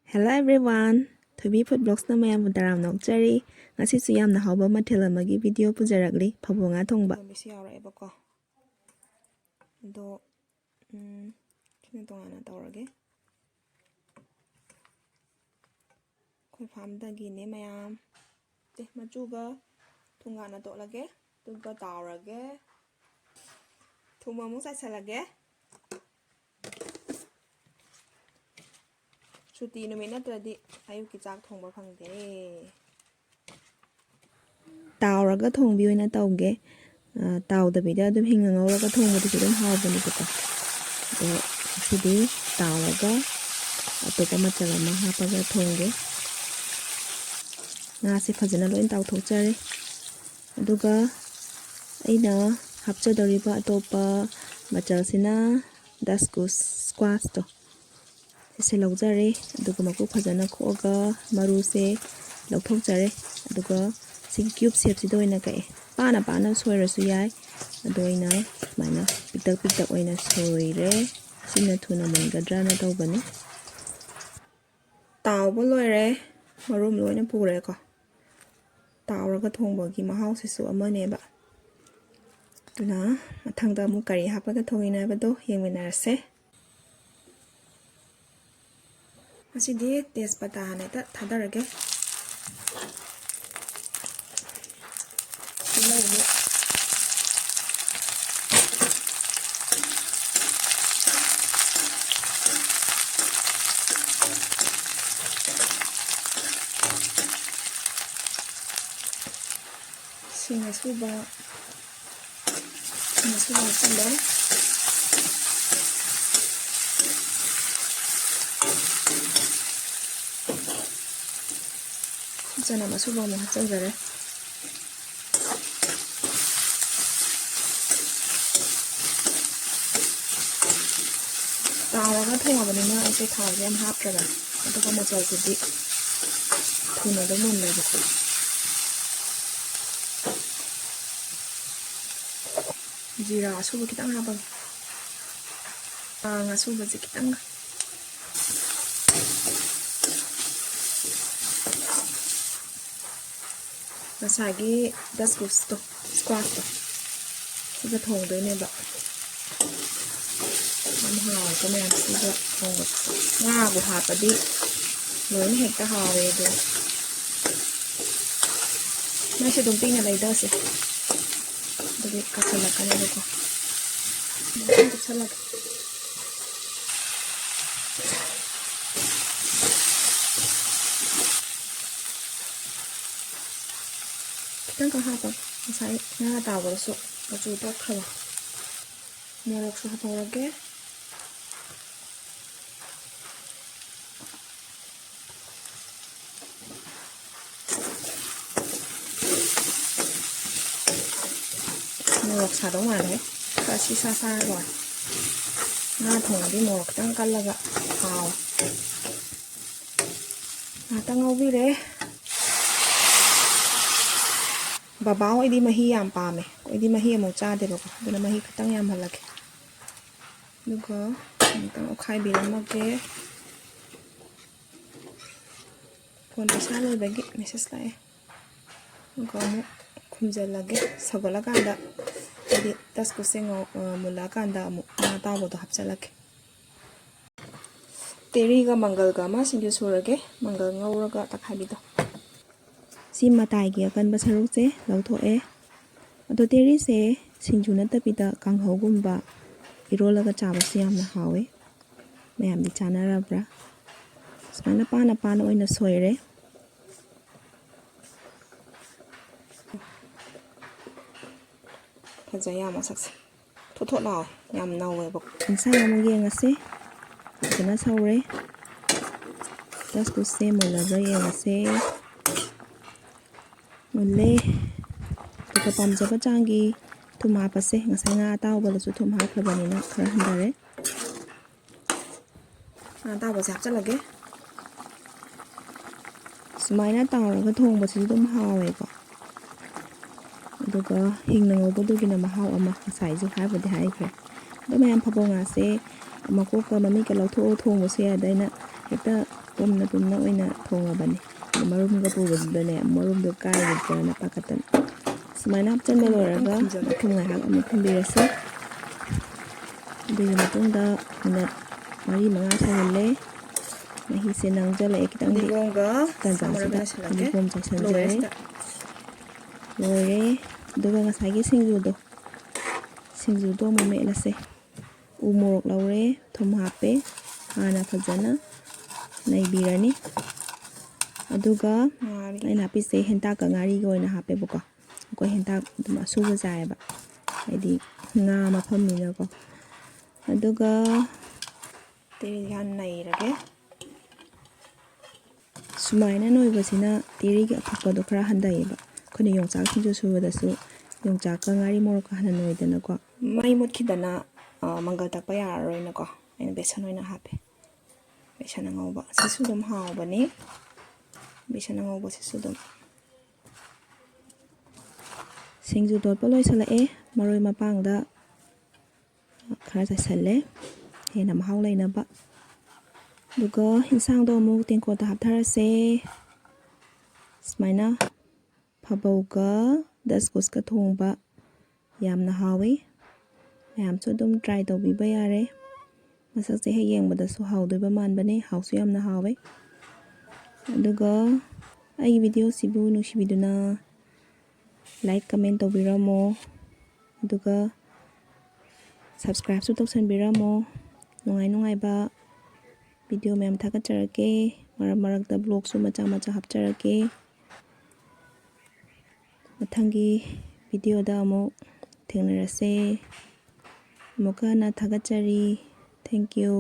Hello everyone. Thubi food blogs na mayam daram nokjari. Ngasi su yamna hawba mathil amagi video pujaragli PHABOU NGA thongba. Bisi yawra'eba ko. Do kina tongana tawrage. Khoi farm dagi ne mayam. Te machuga thungana to'lage. Tuga tawrage. Thuma mung sai salage. Suti numit natradi ayuki chak thongba phangde. Tawraga thongbi oina tawge. Tawdabida adum hinga ngawraga thongbadisi adum hawbani ko. Do sidi tawraga atopa machal ama hapaga thongge. Ngasi phajana loin tawthokjare. Aduga aina hapchadoriba atopa machal sina daskus squash to. Se laujare aduga maku phajana khoga maru se lauthokjare aduga sing cube shape sido ina kai pana soirasu yai adoina mana pitak oina soire sina thuna mangadra na tawbani tawbo loire marum loina pure ko tawraga thongbogi mahau sisu amane ba tuna mathangda mu kari hapaga thongina bado yengminarase asidi tejpata haneta thadarage Singa suba tambah jana masuba mo hachajare tawraga thongabani na ase thawje am haptraga aduga machal sidi thuna do mon lebe Jira asuba kitang habang asuba si kitang nasagi daskus to squash to siga thongdoine ba hawa ko mayam siga thongba nga bu hapadi loin hekta hawe do nasi dumping na laida se Dali kasalakan na ko. Kasalak. Kitang kahapag. Masay nakatawa so. Machutok kawa. Morok sa hatawage. Morok sa dong male kasi sasa rồi nga thong di morok tang kalaga haw tangaw bire babaw idi mahi yam pame ko idi mahi mo cha de ba ko duna mahi katang yam halake dugo tang okhai bi lamage phone pesa le bagi message lae ko mo khumjal lage sagola kanda jadi tas kuseng mula kanda mu mata bodo hapchalake teri ga mangal ga ma singju surage mangal ngauraga takhabi do si matai gi akan basaruk se lautho e ado teri se singju na tapida kanghau gumba irolaga chaba siam na hawe mayam di chanara bra smana pana oina soire Fajaya masakse thotho law yam nawe bok insa amang yengase kana saure tas ko se molaga yengase mulle to pamjaba changi thuma pase ngasai nga taw bala su thuma khabani na khara handare taw ba sak chalage sumaina tawraga thongba si dum hawe ko aduga hingna ngobodugi na mahaw ama sai ju haibadi haikre do mayam PHABOU NGA se amako ka mami ka lautho thongbo se adaina hekta ꯄꯨꯝꯅ ꯑꯣꯏꯅ ꯊꯣꯡꯉꯕꯅꯤ ꯃꯔꯨꯝꯒ ꯄꯨꯕꯗꯨꯗꯅꯦ ꯃꯔꯨꯝꯗꯣ ꯀꯥꯏꯒꯗ꯭ꯔꯅ ꯄꯥꯈꯠꯇꯅ ꯁꯨꯃꯥꯏꯅ ꯍꯥꯞꯆꯟꯕ ꯂꯣꯏꯔꯒ ꯃꯊꯨꯝ ꯉꯥꯏꯍꯥꯛ ꯑꯃꯨꯛ ꯊꯨꯝꯕꯤꯔꯁꯤ ꯑꯗꯨꯒꯤ ꯃꯇꯨꯡꯗ minute 4-5 ꯁꯧꯍꯜꯂꯦ ꯃꯍꯤꯁꯦ ꯅꯪꯖꯜꯂꯛꯑꯦ ꯈꯤꯇꯪꯗꯤ ꯇꯥꯟꯖꯥꯁꯤꯗ ꯐꯗꯤꯒꯣꯝ ꯆꯥꯏꯁꯤꯟꯖꯔꯦ ꯂꯣꯏꯔꯦ ꯑꯗꯨꯒ ꯉꯁꯥꯏꯒꯤ ꯁꯤꯡꯖꯨꯗꯣ ꯑꯃꯨꯛ ꯃꯦꯠꯂꯁꯦ ꯎ ꯃꯣꯔꯣꯛ ꯂꯧꯔꯦ ꯊꯨꯝ ꯍꯥꯞꯄꯦ ꯍꯥꯟꯅ ꯐꯖꯅ ꯅꯩꯕꯤꯔꯅꯤ ꯑꯗꯨꯒ ꯑꯩꯅ ꯍꯥꯞꯄꯤꯁꯦ ꯍꯦꯟꯇꯥꯛꯀ ꯉꯥꯔꯤꯒ ꯑꯣꯏꯅ ꯍꯥꯞꯄꯦꯕꯀꯣ ꯑꯩꯈꯣꯏ ꯍꯦꯟꯇꯥꯛ ꯑꯗꯨꯝ ꯑꯁꯨꯕ ꯆꯥꯏꯌꯦꯕ ꯍꯥꯏꯗꯤ ꯉꯥ ꯃꯐꯝꯅꯤꯅꯀꯣ ꯑꯗꯨꯒ ꯇꯦꯔꯤꯁꯦ ꯍꯥꯟꯅ ꯅꯩꯔꯒꯦ ꯁꯨꯃꯥꯏꯅ ꯅꯣꯏꯕꯁꯤꯅ ꯇꯦꯔꯤꯒꯤ ꯑꯐꯛꯄꯗꯣ ꯈꯔ ꯍꯟꯊꯩꯌꯦꯕ ꯑꯩꯈꯣꯏꯅ ꯌꯣꯡꯆꯥꯛ ꯁꯤꯡꯖꯨ ꯁꯨꯕꯗꯁꯨ ꯌꯣꯡꯆꯥꯛꯀ ꯉꯥꯔꯤ ꯃꯣꯔꯣꯛꯀ ꯍꯥꯟꯅ ꯅꯣꯏꯗꯅꯀꯣ ꯃꯩ ꯃꯨꯠꯈꯤꯗꯅ ꯃꯪꯒꯜ ꯇꯛꯄ ꯌꯥꯔꯔꯣꯏꯅꯀꯣ ꯑꯩꯅ ꯕꯦꯁꯟ ꯑꯣꯏꯅ ꯍꯥꯞꯄꯦ ꯕꯦꯁꯟ ꯑꯉꯧꯕ ꯁꯤꯁꯨ ꯑꯗꯨꯝ ꯍꯥꯎꯕꯅꯤ ꯕꯦꯁꯟ ꯑꯉꯧꯕꯁꯤꯁꯨ ꯑꯗꯨꯝ ꯁꯤꯡꯖꯨ ꯇꯣꯠꯄ ꯂꯣꯏꯁꯤꯜꯂꯛꯑꯦ ꯃꯔꯣꯏ ꯃꯄꯥꯡꯗ ꯈꯔ ꯆꯥꯏꯁꯜꯂꯦ ꯍꯦꯟꯅ ꯃꯍꯥꯎ ꯂꯩꯅꯕ ꯑꯗꯨꯒ ꯏꯟꯁꯥꯡꯗꯣ ꯑꯃꯨꯛ ꯇꯦꯡꯀꯣꯠꯇ ꯍꯥꯞꯊꯔꯁꯦ ꯁꯨꯃꯥꯏꯅ ꯐꯥꯕꯧꯒ ꯗꯁꯀꯨꯁꯀ ꯊꯣꯡꯕ ꯌꯥꯝꯅ ꯍꯥꯎꯋꯤ ꯃꯌꯥꯝꯁꯨ ꯑꯗꯨꯝ ꯇ꯭ꯔꯥꯏ ꯇꯧꯕꯤꯕ ꯌꯥꯔꯦ ꯃꯁꯛꯁꯦ ꯍꯦꯛ ꯌꯦꯡꯕꯗꯁꯨ ꯍꯥꯎꯗꯣꯏꯕ ꯃꯥꯟꯕꯅꯦ ꯍꯥꯎꯁꯨ ꯌꯥꯝꯅ ꯍꯥꯎꯋꯦ ꯑꯗꯨꯒ ꯑꯩꯒꯤ ꯚꯤꯗꯤꯑꯣꯁꯤꯕꯨ ꯅꯨꯡꯁꯤꯕꯤꯗꯨꯅ ꯂꯥꯏꯛ ꯀꯃꯦꯟ ꯇꯧꯕꯤꯔꯝꯃꯣ ꯑꯗꯨꯒ ꯁꯕꯁꯀ꯭ꯔꯥꯏꯕꯁꯨ ꯇꯧꯁꯟꯕꯤꯔꯝꯃꯣ ꯅꯨꯡꯉꯥꯏꯕ ꯚꯤꯗꯤꯑꯣ ꯃꯌꯥꯝ ꯊꯥꯒꯠꯆꯔꯛꯀꯦ ꯃꯔꯛꯇ ꯕ꯭ꯂꯣꯒꯁꯨ ꯃꯆꯥ ꯍꯥꯞꯆꯔꯛꯀꯦ ꯃꯊꯪꯒꯤ ꯚꯤꯗꯤꯑꯣꯗ ꯑꯃꯨꯛ ꯊꯦꯡꯅꯔꯁꯦ ꯑꯃꯨꯛꯀ ꯍꯟꯅ ꯊꯥꯒꯠꯆꯔꯤ ꯊꯦꯡꯛ ꯌꯨ